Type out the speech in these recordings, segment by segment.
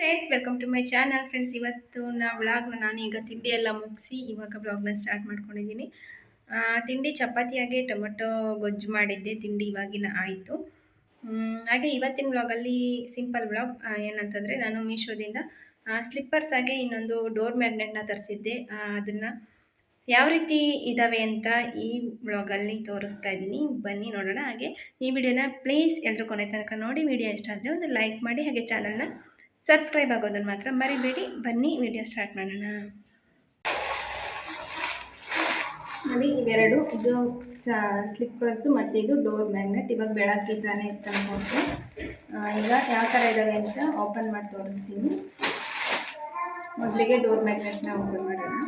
Friends, welcome to my channel. Friends, ಇವತ್ತು ವ್ಲಾಗ್ನ ನಾನೀಗ ತಿಂಡಿ ಎಲ್ಲ ಮುಗಿಸಿ ಇವಾಗ ವ್ಲಾಗ್ನ ಸ್ಟಾರ್ಟ್ ಮಾಡ್ಕೊಂಡಿದ್ದೀನಿ. ತಿಂಡಿ ಚಪಾತಿಯಾಗೆ ಟೊಮೊಟೊ ಗೊಜ್ಜು ಮಾಡಿದ್ದೆ. ತಿಂಡಿ ಇವಾಗಿನ ಆಯಿತು. ಹಾಗೆ ಇವತ್ತಿನ ವ್ಲಾಗಲ್ಲಿ ಸಿಂಪಲ್ ವ್ಲಾಗ್ ಏನಂತಂದರೆ, ನಾನು ಮೀಶೋದಿಂದ ಸ್ಲಿಪ್ಪರ್ಸ್ ಆಗಿ ಇನ್ನೊಂದು ಡೋರ್ ಮ್ಯಾಗ್ನೆಟ್ನ ತರಿಸಿದ್ದೆ. ಅದನ್ನು ಯಾವ ರೀತಿ ಇದ್ದಾವೆ ಅಂತ ಈ ವ್ಲಾಗಲ್ಲಿ ತೋರಿಸ್ತಾ ಇದ್ದೀನಿ. ಬನ್ನಿ ನೋಡೋಣ. ಹಾಗೆ ಈ ವಿಡಿಯೋನ ಪ್ಲೀಸ್ ಎಲ್ಲರೂ ಕೊನೆ ತನಕ ನೋಡಿ. ವಿಡಿಯೋ ಇಷ್ಟ ಆದರೆ ಒಂದು ಲೈಕ್ ಮಾಡಿ, ಹಾಗೆ ಚಾನಲ್ನ ಸಬ್ಸ್ಕ್ರೈಬ್ ಆಗೋದನ್ನು ಮಾತ್ರ ಮರಿಬೇಡಿ. ಬನ್ನಿ ವಿಡಿಯೋ ಸ್ಟಾರ್ಟ್ ಮಾಡೋಣ. ನೋಡಿ, ಇವೆರಡು, ಇದು ಸ್ಲಿಪ್ಪರ್ಸು ಮತ್ತು ಇದು ಡೋರ್ ಮ್ಯಾಗ್ನೆಟ್. ಇವಾಗ ಬೆಳಗ್ಗೆ ತಾನೇ ತಂದ್ಕೊಟ್ಟು ಈಗ ಯಾವ ಥರ ಇದ್ದಾವೆ ಅಂತ ಓಪನ್ ಮಾಡಿ ತೋರಿಸ್ತೀನಿ. ಮೊದಲಿಗೆ ಡೋರ್ ಮ್ಯಾಗ್ನೆಟ್ನ ಓಪನ್ ಮಾಡೋಣ.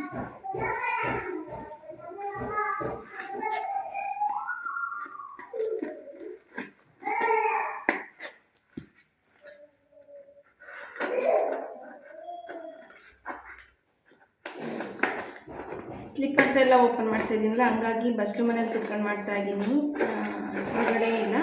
ಸ್ಲಿಪ್ಪರ್ಸ್ ಎಲ್ಲ ಓಪನ್ ಮಾಡ್ತಾ ಇದ್ದೀನಲ್ಲ, ಹಂಗಾಗಿ ಬಸ್ಲು ಮನೇಲಿ ಕುತ್ಕೊಂಡು ಮಾಡ್ತಾ ಇದ್ದೀನಿ, ಹೊರಗಡೆ ಇಲ್ಲ.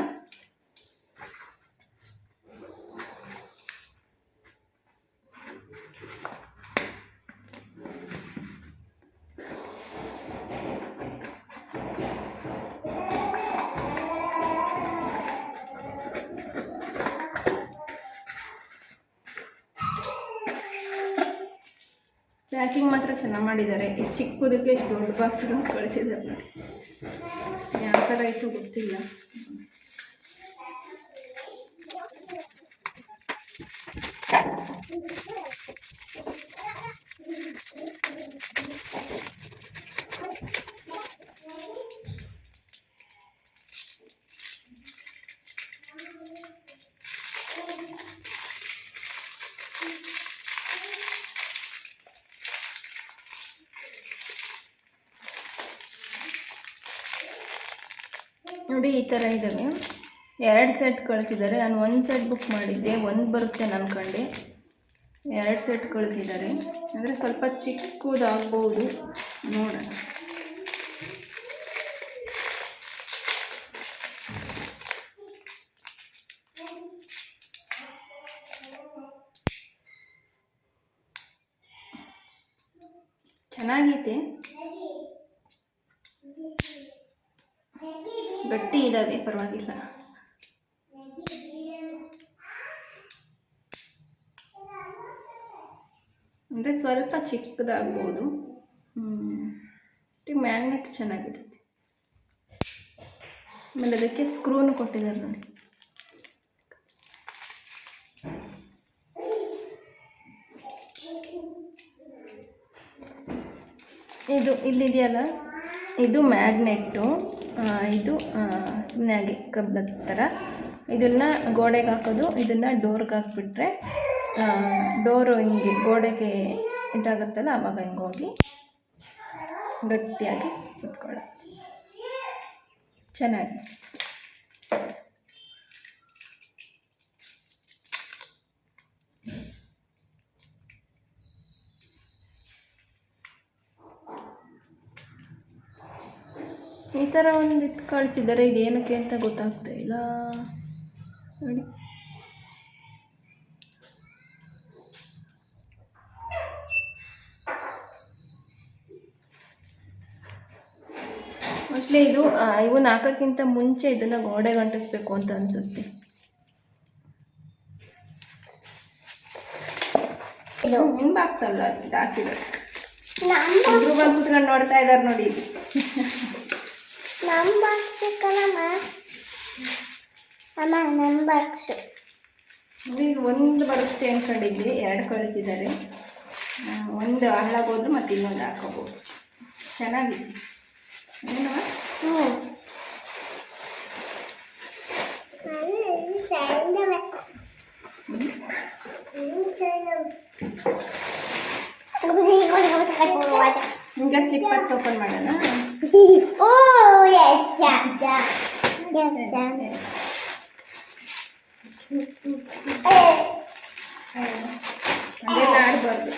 ಪ್ಯಾಕಿಂಗ್ ಮಾತ್ರ ಚೆನ್ನಾಗಿ ಮಾಡಿದ್ದಾರೆ. ಎಷ್ಟು ಚಿಕ್ಕದಕ್ಕೆ ದೊಡ್ಡ ಬಾಕ್ಸ್ಗಳು ಕಳಿಸಿದ್ದಾರೆ ನೋಡಿ. ಯಾವ ಥರ ಇತ್ತು ಗೊತ್ತಿಲ್ಲ. ನೋಡಿ, ಈ ಥರ ಇದ್ದಾವೆ. 2 ಸೆಟ್ ಕಳಿಸಿದ್ದಾರೆ. ನಾನು 1 ಸೆಟ್ ಬುಕ್ ಮಾಡಿದ್ದೆ, 1 ಬರುತ್ತೆ ಅಂದ್ಕೊಂಡೆ. 2 ಸೆಟ್ ಕಳಿಸಿದ್ದಾರೆ. ಅಂದರೆ ಸ್ವಲ್ಪ ಚಿಕ್ಕದಾಗ್ಬೋದು, ನೋಡೋಣ. ಚೆನ್ನಾಗೈತೆ, ಗಟ್ಟಿ ಇದ್ದಾವೆ, ಪರವಾಗಿಲ್ಲ. ಅಂದರೆ ಸ್ವಲ್ಪ ಚಿಕ್ಕದಾಗ್ಬೋದು. ಮ್ಯಾಗ್ನೆಟ್ ಚೆನ್ನಾಗಿದೆ. ಆಮೇಲೆ ಅದಕ್ಕೆ ಸ್ಕ್ರೂನು ಕೊಟ್ಟಿದ್ದಾರೆ ನೋಡಿ. ಇದು ಇಲ್ಲಿದೆಯಲ್ಲ, ಇದು ಮ್ಯಾಗ್ನೆಟ್ಟು. ಇದು ಸುಮ್ಮನೆ ಆಗಿ ಕಬ್ಬದ ಥರ. ಇದನ್ನು ಗೋಡೆಗೆ ಹಾಕೋದು, ಇದನ್ನು ಡೋರ್ಗೆ ಹಾಕ್ಬಿಟ್ರೆ ಡೋರು ಹಿಂಗೆ ಗೋಡೆಗೆ ಇದಾಗುತ್ತಲ್ಲ, ಆವಾಗ ಹಿಂಗೆ ಹೋಗಿ ಗಟ್ಟಿಯಾಗಿ ಕುತ್ಕೊಳ್ಳೋದು. ಚೆನ್ನಾಗಿ. ಈ ಥರ ಒಂದು ಇದು ಕಳಿಸಿದ್ದಾರೆ. ಇದೇನಕ್ಕೆ ಅಂತ ಗೊತ್ತಾಗ್ತಾ ಇಲ್ಲ ನೋಡಿ. ಮೋಸ್ಟ್ಲಿ ಇವನ್ನ ಹಾಕೋಕ್ಕಿಂತ ಮುಂಚೆ ಇದನ್ನು ಗೋಡೆಗೆ ಅಂಟಿಸ್ಬೇಕು ಅಂತ ಅನಿಸುತ್ತೆ. ಇದು ಬಾಕ್ಸ್ ಅಲ್ಲ, ಇದು ಹಾಕಿದ್ದಾರೆ. ಇಬ್ರು ಬಂದು ಕುತ್ಕೊಂಡು ನೋಡ್ತಾ ಇದ್ದಾರೆ ನೋಡಿ. ಈಗ 1 ಬರುತ್ತೆ ಅಂದ್ಕೊಂಡಿದ್ವಿ, 2 ಕಳಿಸಿದ್ದಾರೆ. 1 ಹಾಳಾಗೋದ್ರು ಮತ್ತು ಇನ್ನೊಂದು ಹಾಕೋಬೋದು. ಚೆನ್ನಾಗಿದೆ. ಏನೋ ಈಗ ಸ್ಲಿಪ್ಪರ್ಸ್ ಓಪನ್ ಮಾಡೋಣ. ಅದೆಲ್ಲ ಆಡಬಾರ್ದು.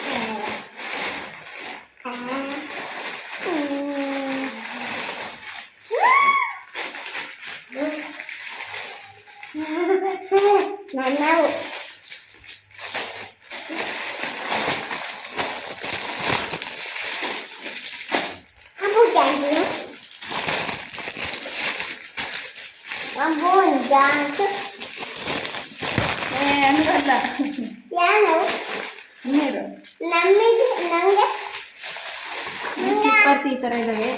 ಹಂಗಲ್ಲ ಇನ್ನೇರು ಸ್ಲಿಪ್ಪರ್ಸ್ ಈ ಥರ ಇದ್ದಾವೆ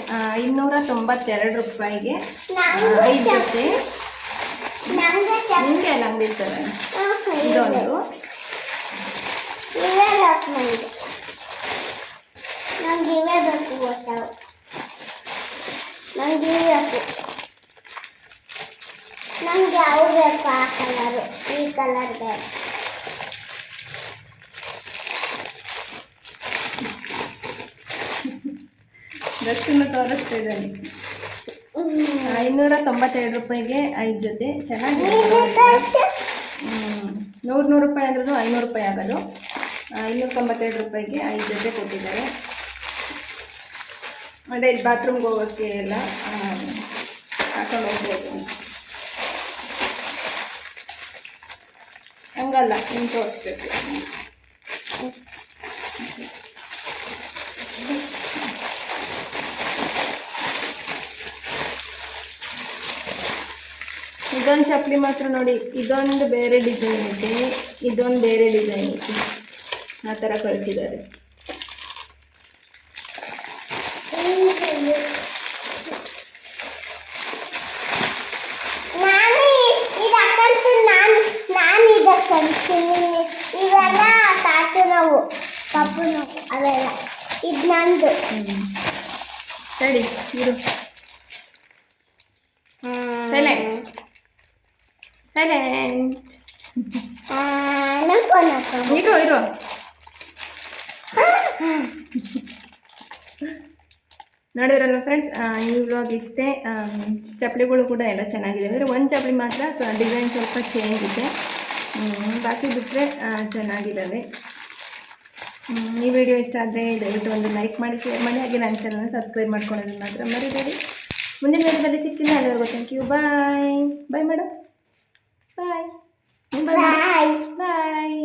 292 ರೂಪಾಯಿಗೆ 5 ಜೊತೆ. ನಿಮಗೆ ಅಲ್ಲ ಅಂಗಡಿರ್ತಾರೆ ಇದೊಂದು. ನಂಗೆ ಇವೇ ಬೇಕು ಹೊಸವು. ನಂಗೆ ಇವೆ ಬೇಕು. ನಂಗೆ ಅವು ಬೇಕು. ಆ ಕಲರು ಈ ಕಲರ್ ಬೇಕು. ಡ್ರೆಸ್ಸನ್ನು ತೋರಿಸ್ತಾ ಇದ್ದಾನೆ. 592 ರೂಪಾಯಿಗೆ 5 ಜೊತೆ ಚೆನ್ನಾಗಿದೆ. 100 ರೂಪಾಯಿ ಅಂದ್ರೂ 500 ರೂಪಾಯಿ ಆಗೋದು. 292 ರೂಪಾಯಿಗೆ 5 ಜೊತೆ ಕೊಟ್ಟಿದ್ದಾರೆ. ಅದೇ ಇಲ್ಲಿ ಬಾತ್ರೂಮ್ಗೆ ಹೋಗೋಕ್ಕೆ ಎಲ್ಲ ಹಾಕೊಂಡು ಹೋಗ್ಬೋದು. ಹಂಗಲ್ಲ ನಿಮ್ಗೆ ತೋರಿಸ್ಬೇಕು. ಇದೊಂದು ಚಪ್ಪಲಿ ಮಾತ್ರ ನೋಡಿ, ಇದೊಂದು ಬೇರೆ ಡಿಸೈನ್ ಐತೆ, ಇದೊಂದು ಬೇರೆ ಡಿಸೈನ್ ಐತೆ. ಆ ಥರ ಕಳಿಸಿದ್ದಾರೆ. ಇವೆಲ್ಲ ತಾಟು ನೋವು, ಕಪ್ಪು ನೋವು ಅವೆಲ್ಲ. ಇದು ನಂದು. ಸರಿ ಇರು. Silent silent. ಇರು ಇರು. ನೋಡಿದ್ರಲ್ವ ಫ್ರೆಂಡ್ಸ್, ಈ ವ್ಲಾಗ್ ಇಷ್ಟೇ. ಚಪ್ಪಲಿಗಳು ಕೂಡ ಎಲ್ಲ ಚೆನ್ನಾಗಿದೆ. ಅಂದರೆ ಒಂದು ಚಪ್ಪಲಿ ಮಾತ್ರ ಡಿಸೈನ್ ಸ್ವಲ್ಪ ಚೇಂಜ್ ಇದೆ, ಬಾಕಿ ಬಿಟ್ಟರೆ ಚೆನ್ನಾಗಿದ್ದಾವೆ. ಈ ವಿಡಿಯೋ ಇಷ್ಟ ಆದರೆ ದಯವಿಟ್ಟು ಒಂದು ಲೈಕ್ ಮಾಡಿ, ಶೇರ್ ಮಾಡಿ, ಹಾಗೆ ನನ್ನ ಚಾನಲ್ನ ಸಬ್ಸ್ಕ್ರೈಬ್ ಮಾಡ್ಕೊಳ್ಳೋದನ್ನ ಮಾತ್ರ ಮರಿಬೇಡಿ. ಮುಂದಿನ ವಿಡಿಯೋದಲ್ಲಿ ಸಿಗ್ತೀನಿ. ಅಲ್ಲಿವರೆಗೂ thank you. Bye bye madam. Bye bye bye.